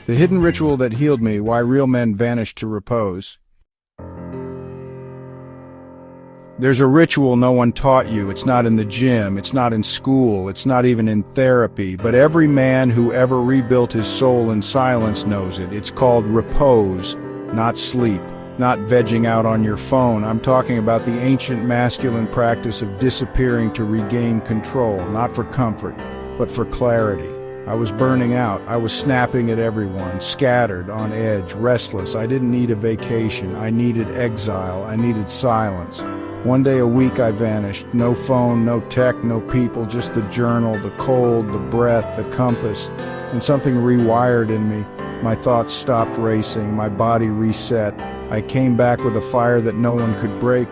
The hidden ritual that healed me, why real men vanish to repose. There's a ritual no one taught you. It's not in the gym, it's not in school, it's not even in therapy, but every man who ever rebuilt his soul in silence knows it. It's called repose, not sleep, not vegging out on your phone. I'm talking about the ancient masculine practice of disappearing to regain control, not for comfort, but for clarity. I was burning out. I was snapping at everyone, scattered, on edge, restless. I didn't need a vacation. I needed exile. I needed silence. One day a week I vanished. No phone, no tech, no people, just the journal, the cold, the breath, the compass. And something rewired in me. My thoughts stopped racing. My body reset. I came back with a fire that no one could break.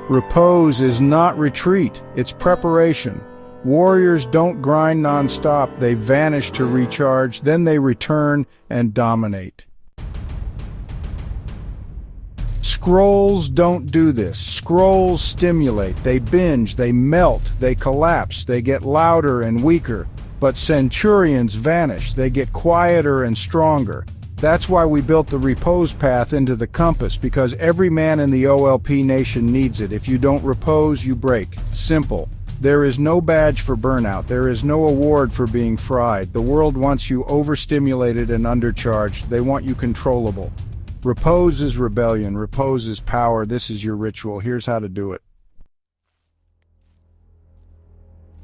Repose is not retreat. It's preparation. Warriors don't grind non-stop. They vanish to recharge, then they return and dominate. Scrolls don't do this. Scrolls stimulate. They binge, they melt, they collapse, they get louder and weaker. But centurions vanish. They get quieter and stronger. That's why we built the repose path into the compass, because every man in the OLP Nation needs it. If you don't repose, you break. Simple. There is no badge for burnout. There is no award for being fried. The world wants you overstimulated and undercharged. They want you controllable. Repose is rebellion. Repose is power. This is your ritual. Here's how to do it.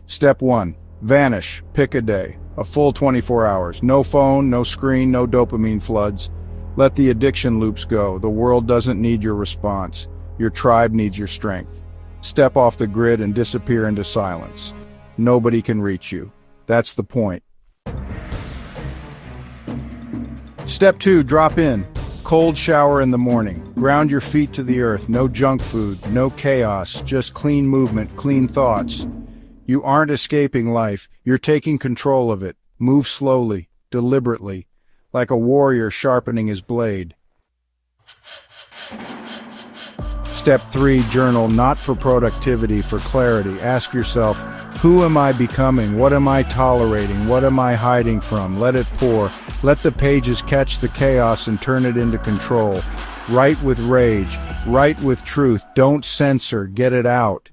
Step 1. Vanish. Pick a day. A full 24 hours. No phone, no screen, no dopamine floods. Let the addiction loops go. The world doesn't need your response. Your tribe needs your strength. Step off the grid and disappear into silence. Nobody can reach you. That's the point. Step 2, drop in. Cold shower in the morning. Ground your feet to the earth. No junk food, no chaos, just clean movement, clean thoughts. You aren't escaping life. You're taking control of it. Move slowly, deliberately, like a warrior sharpening his blade. Step 3, journal, not for productivity, for clarity. Ask yourself, who am I becoming? What am I tolerating? What am I hiding from? Let it pour. Let the pages catch the chaos and turn it into control. Write with rage. Write with truth. Don't censor. Get it out.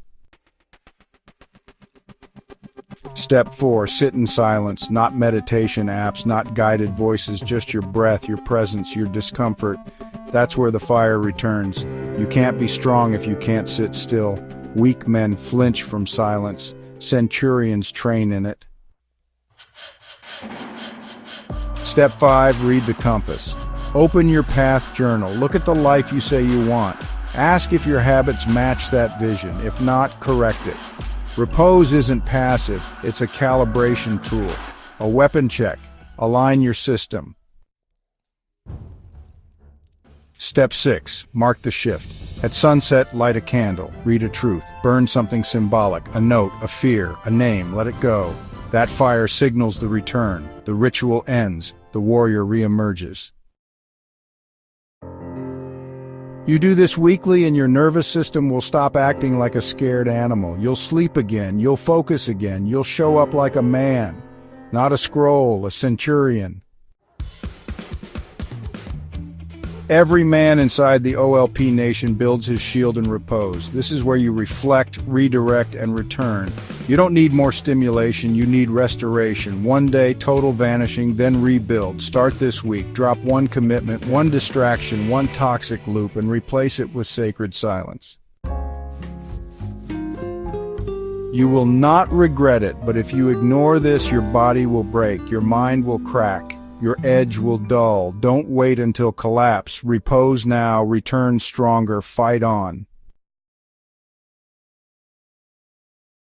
Step 4, sit in silence. Not meditation apps, not guided voices, just your breath, your presence, your discomfort. That's where the fire returns. You can't be strong if you can't sit still. Weak men flinch from silence. Centurions train in it. Step 5, read the compass. Open your path journal. Look at the life you say you want. Ask if your habits match that vision. If not, correct it. Repose isn't passive. It's a calibration tool. A weapon check. Align your system. Step 6, mark the shift. At sunset, light a candle, read a truth, burn something symbolic, a note, a fear, a name, let it go. That fire signals the return. The ritual ends. The warrior reemerges. You do this weekly and your nervous system will stop acting like a scared animal. You'll sleep again, you'll focus again, you'll show up like a man, not a scroll, a centurion. Every man inside the OLP Nation builds his shield in repose. This is where you reflect, redirect, and return. You don't need more stimulation, you need restoration. One day, total vanishing, then rebuild. Start this week. Drop one commitment, one distraction, one toxic loop, and replace it with sacred silence. You will not regret it, but if you ignore this, your body will break, your mind will crack. Your edge will dull. Don't wait until collapse. Repose now, return stronger, fight on.